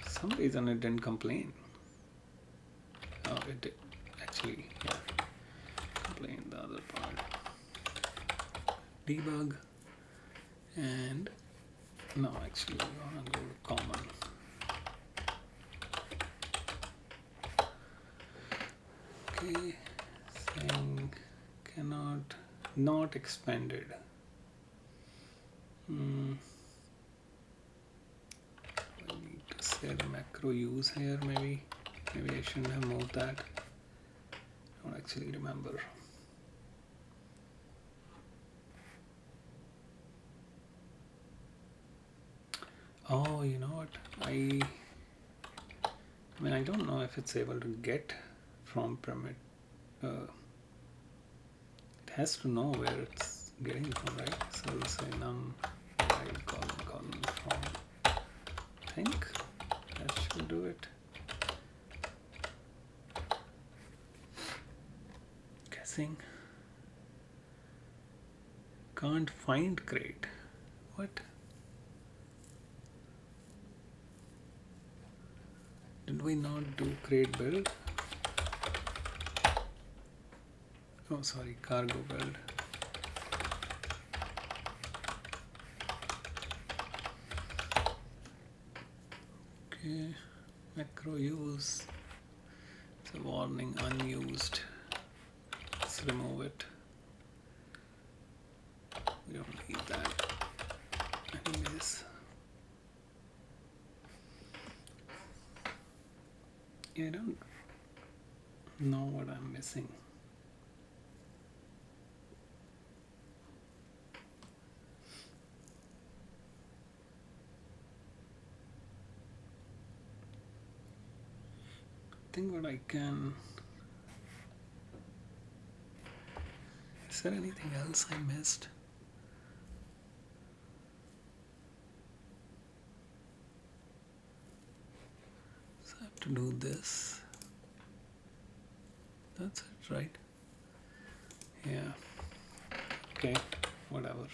For some reason it didn't complain. Oh, it did. Actually, yeah. Complain the other part. Debug. And no, actually, we want to go to common. Okay, saying cannot, not expanded. I need to say the macro use here, maybe. Maybe I shouldn't have moved that. I don't actually remember. Oh, you know what? I mean, I don't know if it's able to get from permit. It has to know where it's getting from, right? So we'll say num column from. I think that should do it. Guessing. Can't find crate. What? Did we not do crate build? Oh, sorry, cargo build. Okay, macro use. It's a warning unused. Let's remove it. We don't need that. Anyways. Yeah, I don't know what I'm missing. I think what I can. Is there anything else I missed? So I have to do this. That's it, right? Yeah. Okay, whatever.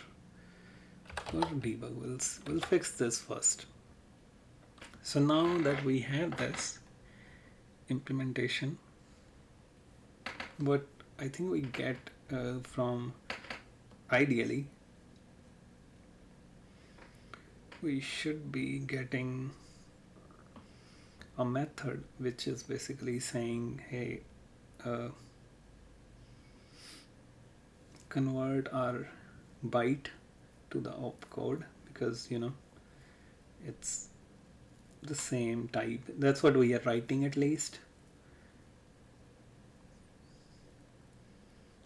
Go to debug. We'll fix this first. So now that we have this implementation, what I think we get from ideally, we should be getting a method which is basically saying, hey, convert our byte to the opcode, because you know it's the same type. That's what we are writing, at least.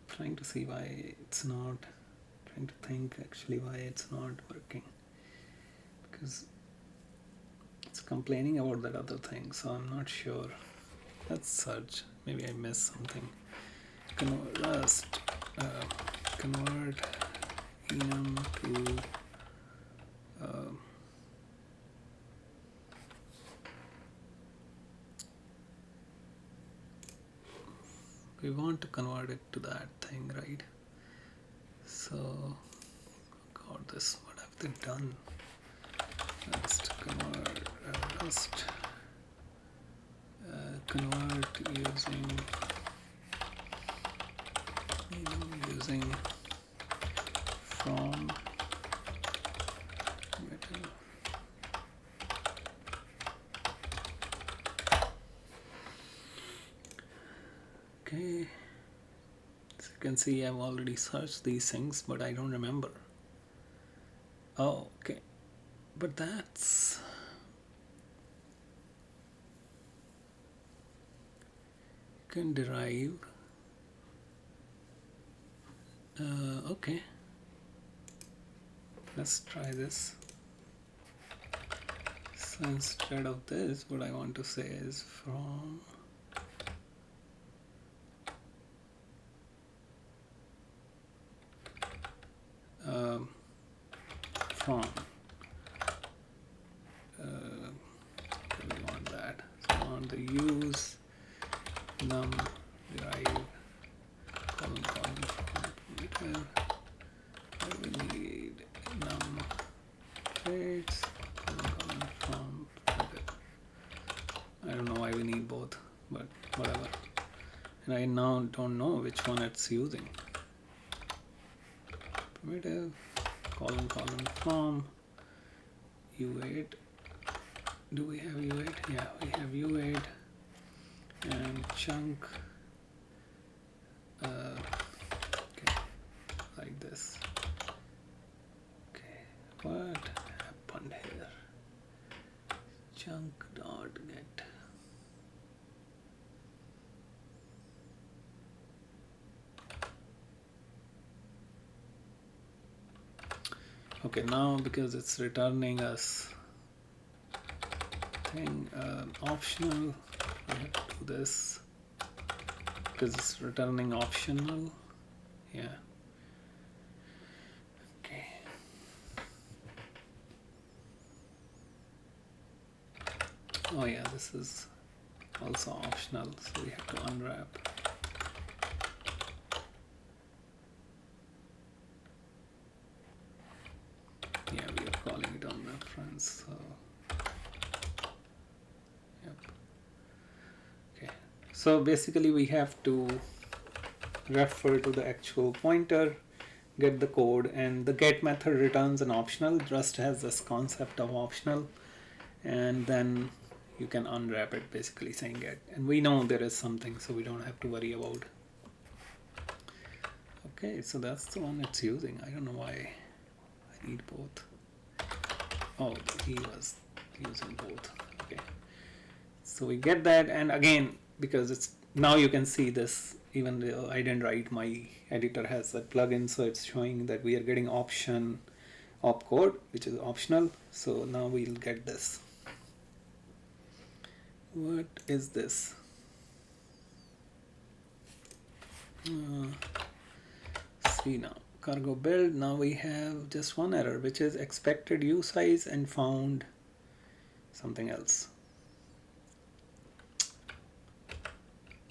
Trying to see why it's not, trying to think actually why it's not working, because it's complaining about that other thing, so I'm not sure. Let's search, maybe I missed something. Convert enum to we want to convert it to that thing, right? So, God, this, what have they done? Let's convert Just convert using from method. Okay, as you can see, I've already searched these things, but I don't remember. Oh, okay, but that's you can derive. Okay, let's try this. So instead of this, what I want to say is from we want that. So I want the use num derive column from we need num traits column from I don't know why we need both, but whatever. And I now don't know which one it's using. Primitive column from u8. Do we have u8? Yeah, we have u8 and chunk. Okay, like this. Okay, what happened here? Chunk dot get. Okay, now because it's returning us thing optional, we have to do this because it's returning optional. Yeah. Okay. Oh yeah, this is also optional, so we have to unwrap. Yeah, we are calling it on reference, so yep. Okay, so basically we have to refer to the actual pointer, get the code, and the get method returns an optional. Rust has this concept of optional, and then you can unwrap it, basically saying get, and we know there is something, so we don't have to worry about. Okay, so that's the one it's using. I don't know why I need both. Oh, he was using both. Okay, so we get that, and again, because it's now you can see this, even though I didn't write, my editor has that plugin, so it's showing that we are getting option opcode, which is optional. So now we'll get this. What is this? See now, cargo build. Now we have just one error, which is expected U size and found something else.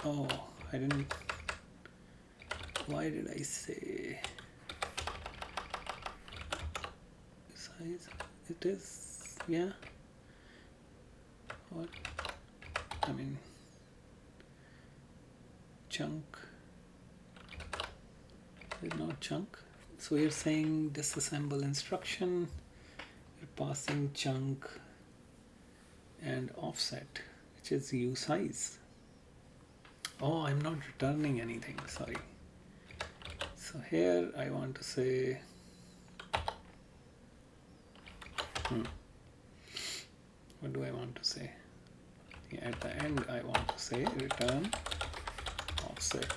Oh, I didn't. Why did I say size? It is, yeah. What? I mean, chunk. Is not chunk. So we're saying disassemble instruction. We're passing chunk and offset, which is U size. Oh, I'm not returning anything. Sorry. So here I want to say. What do I want to say? Yeah, at the end I want to say return offset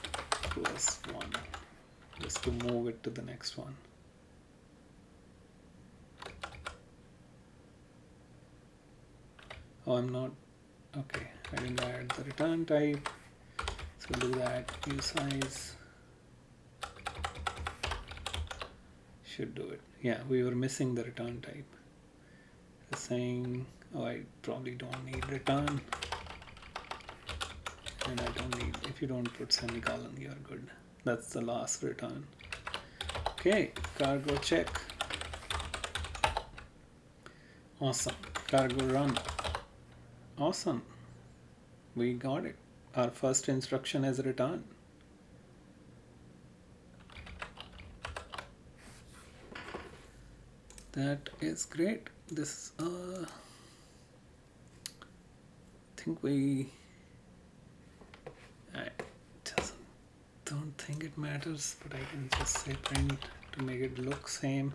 +1, just to move it to the next one. Oh, I'm not. Okay, I didn't add the return type. So we'll do that. U size should do it. Yeah, we were missing the return type. It's saying, oh, I probably don't need return, and I don't need, if you don't put semicolon, you're good. That's the last return. Okay, cargo check. Awesome. Cargo run. Awesome. We got it. Our first instruction is return. That is great. This I think I don't think it matters, but I can just say print to make it look same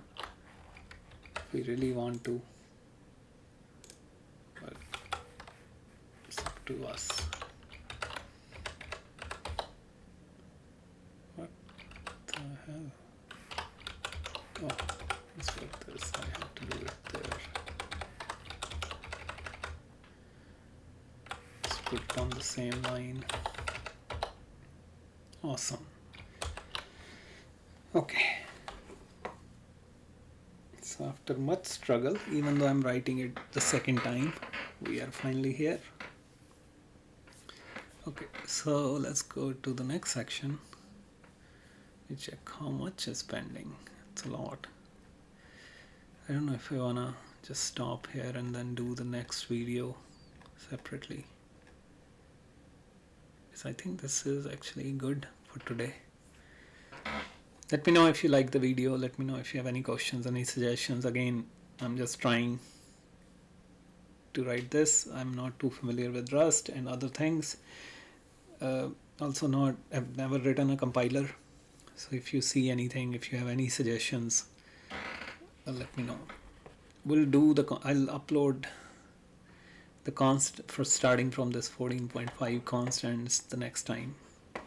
if we really want to, but it's up to us. What the hell? Oh, let's put this. I have to do it there. Let's put it on the same line. Awesome. Okay. So after much struggle, even though I'm writing it the second time, we are finally here. Okay, so let's go to the next section. We check how much is pending. It's a lot. I don't know if I wanna just stop here and then do the next video separately. So I think this is actually good for today. Let me know if you like the video. Let me know if you have any questions, any suggestions. Again, I'm just trying to write this. I'm not too familiar with Rust and other things. I've never written a compiler. So if you see anything, if you have any suggestions, let me know. I'll upload the const for starting from this 14.5 constants the next time.